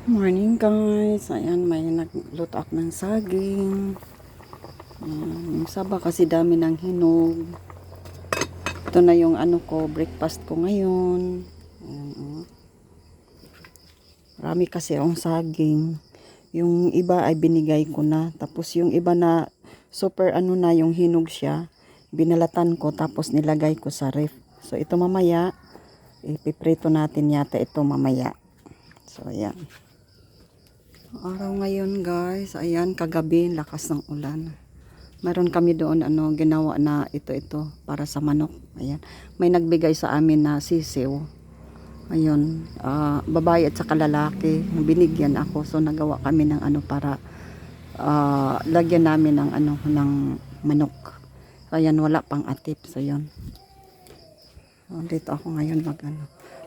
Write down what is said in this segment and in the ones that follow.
Morning guys, ayan may nagluto ako ng saging. Yung saba kasi dami ng hinog. Ito na yung breakfast ko ngayon. Ayan, oh. Marami kasi ang saging. Yung iba ay binigay ko na. Tapos yung iba na super na yung hinog siya. Binalatan ko tapos nilagay ko sa ref. So ito mamaya, ipiprito natin yata ito mamaya. So ayan. Araw ngayon guys, ayan kagabi lakas ng ulan. Meron kami doon ginawa na ito para sa manok. Ayan. May nagbigay sa amin na sisiw. Ayun, babae at saka lalaki, binigyan ako. So nagawa kami ng para lagyan namin ng ng manok. Ayan, wala pang atip. So yun. Dito ako ngayon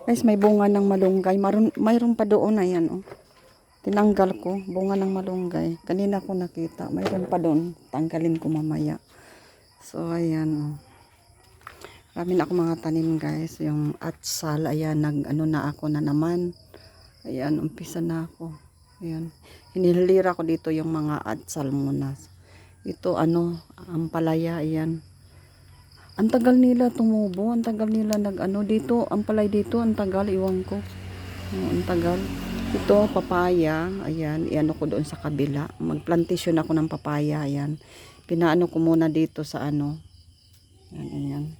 Guys, may bunga ng malunggay. Mayroon pa doon, ayan oh. Tinanggal ko, bunga ng malunggay. Kanina ko nakita, mayroon pa doon. Tanggalin ko mamaya. So, ayan. Marami na ako mga tanim guys. Yung atsal, ayan, na ako na naman. Ayan, umpisa na ako. Ayan. Hinilira ko dito yung mga atsal muna. Ito, ampalaya, ayan. Ang tagal nila tumubo, ang tagal nila dito, ampalay dito, ang tagal, iwan ko. Ang tagal. Ito, papaya. Ayan, iano ko doon sa kabila. Magplantation ako ng papaya. Ayan. Pinaano ko muna dito sa Ayan, ayan.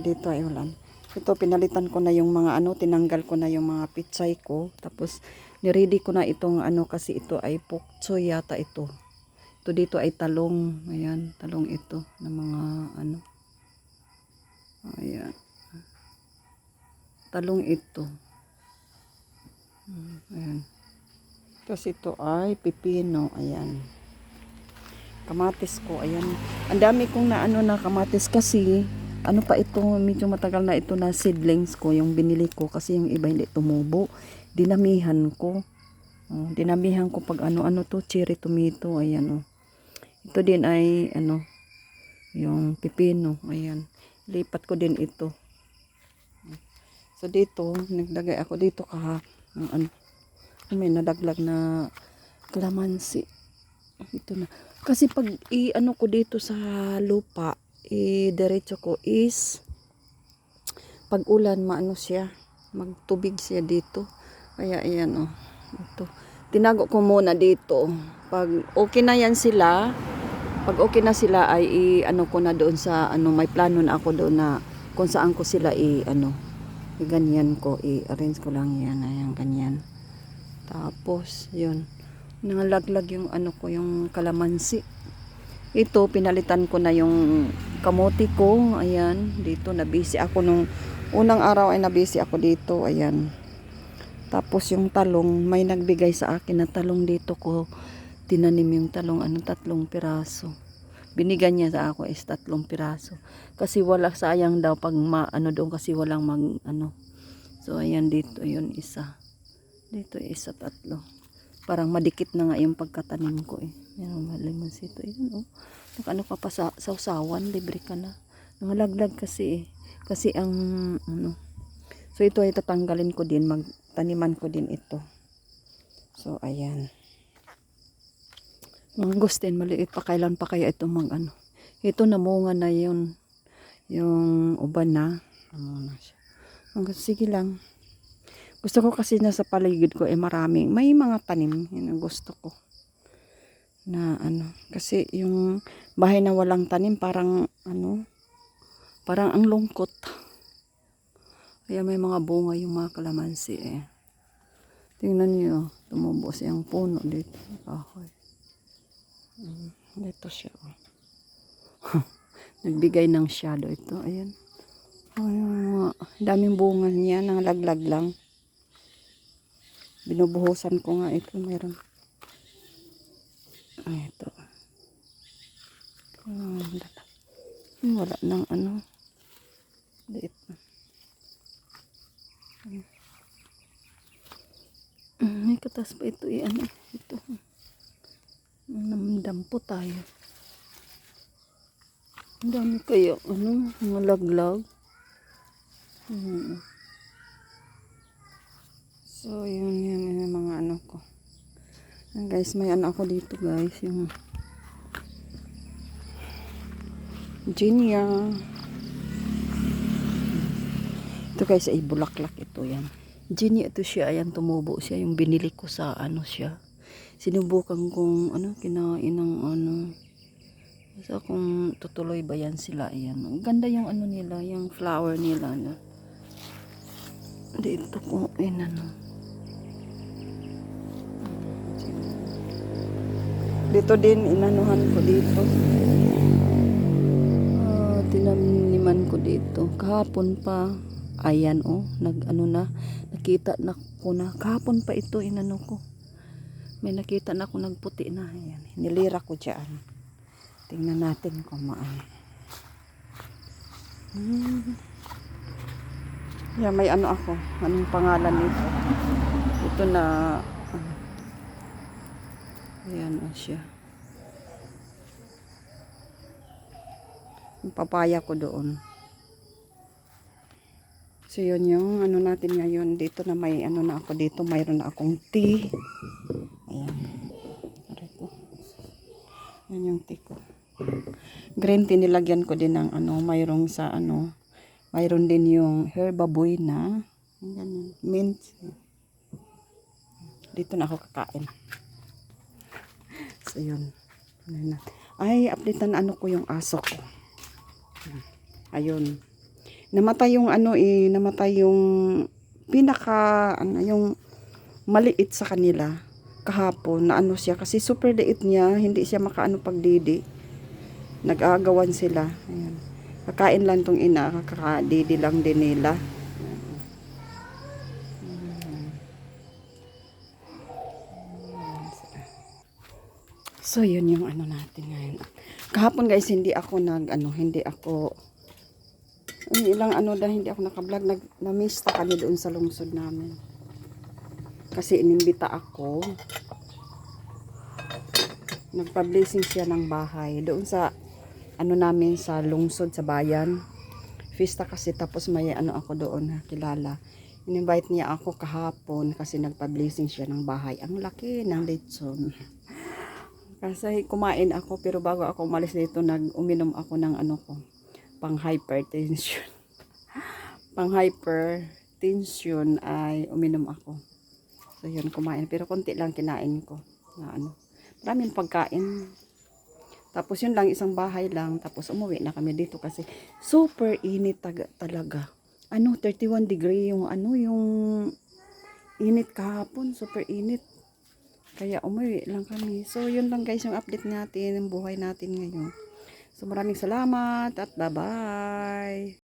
Dito ay ulan. Ito, pinalitan ko na yung mga tinanggal ko na yung mga pitsay ko. Tapos, niready ko na itong kasi ito ay pokchoy yata ito. Ito dito ay talong. Ayan, talong ito. Na mga Ayan. Talong ito. Ayan. Tapos ito ay pipino. Ayan. Kamatis ko. Ayan. Ang dami kong na kamatis kasi pa ito. Medyo matagal na ito na seedlings ko. Yung binili ko kasi yung iba hindi tumubo. Dinamihan ko. Dinamihan ko pag to. Cherry tomato. Ayan oh. Ito din ay yung pipino. Ayan. Lipat ko din ito. So dito, naglagay ako dito may nadaglag na kalamansi. Ito na. Kasi pag ko dito sa lupa, diretso ko is pag ulan siya, magtubig siya dito. Kaya ayan oh. Ito. Tinago ko muna dito. Pag okay na yan sila, pag okay na sila ay ko na doon sa may plano na ako doon na kung saan ko sila ganyan ko, i-arrange ko lang yan, ayan, ganyan. Tapos, yun, nangalaglag yung ko, yung kalamansi. Ito, pinalitan ko na yung kamote ko, ayan, dito, nabisi ako nung unang araw ay nabisi ako dito, ayan. Tapos yung talong, may nagbigay sa akin na talong dito ko, tinanim yung talong, 3 piraso. Binigyan niya sa ako is 3 piraso. Kasi wala, sayang daw pag doon kasi walang So ayan dito yun isa. Dito isa 3. Parang madikit na nga yung pagkatanim ko Yan malimansito. Yun ka pa sa sausawan, libre ka na. Nangalaglag kasi Kasi ang So ito ay tatanggalin ko din, magtaniman ko din ito. So ayan. Mangustin, maliit pa. Kailan pa kaya ito Ito namunga na yun. Yung uban na. Na siya. Sige lang. Gusto ko kasi nasa paligid ko maraming. May mga tanim. Yun ang gusto ko. Na Kasi yung bahay na walang tanim parang parang ang lungkot. Kaya may mga bunga yung mga kalamansi Tingnan niyo. Tumubo siyang puno dito. Kahoy. Dito siya. Nagbigay ng shadow ito. Ayan. Daming bunga niya. Nanglaglag lang. Binubuhusan ko nga ito. Meron. Ito. Wala nang dito. May katas pa ito. Ito. Namdampo tayo. Ang dami kayo, mga laglag. So, yun, mga Ayan, guys, may ano ako dito guys, yung Ginia. Ito guys ay bulaklak ito yan. Ginia ito siya, ayan tumubo siya. Yung binili ko sa ano siya. Sinubukan kong ano, kinain ng ano. So kung tutuloy ba yan sila, ayan. Ang ganda yung ano nila, yung flower nila. No? Dito ko, ano. Dito din, inanuhan ko dito. Tinaniman ko dito. Kahapon pa. Ayan oh, nag-ano na. Nakita na ko na. Kahapon pa ito, inano ko. May nakita na ako nagputi na. Ayan. Nilira ko dyan. Tingnan natin kung maano. Yeah, may ano ako. Anong pangalan nito? Ito na. Ayan o siya. Yung papaya ko doon. So yun yung ano natin ngayon. Dito na may ano na ako dito. Mayroon na akong tea. Ayan. Aray ko. Yan yung tea ko. Green tea nilagyan ko din ng ano. Mayroong sa ano. Mayroon din yung herba buena. Ayan. Mint. Dito na ako kakain. So yun. Ay, updatean ano ko yung aso ko. Ayun. Namatay yung ano namatay yung pinaka ano yung maliit sa kanila kahapon na ano siya kasi super liit niya, hindi siya makaano pagdidi. Nag-aagawan sila. Ayan. Kakain lang tong ina, kakadidi lang din nila. So yun yung ano natin ngayon. Kahapon guys hindi ako ilang ano dahil hindi ako naka-vlog, na-miss kami doon sa lungsod namin. Kasi inimbita ako. Nagpa-blessing siya ng bahay doon sa ano namin sa lungsod sa bayan. Fiesta kasi tapos may ano ako doon kilala. In-invite niya ako kahapon kasi nagpa-blessing siya ng bahay. Ang laki ng lechon. Kasi kumain ako pero bago ako umalis dito uminom ako ng ano ko. Pang hypertension. Pang hypertension ay uminom ako. So yun, kumain. Pero konti lang kinain ko. Na ano. Maraming pagkain. Tapos yun lang, isang bahay lang. Tapos umuwi na kami dito kasi super init talaga. Ano, 31 degree yung ano, yung init kahapon. Super init. Kaya umuwi lang kami. So yun lang guys yung update natin, yung buhay natin ngayon. So maraming salamat at bye-bye.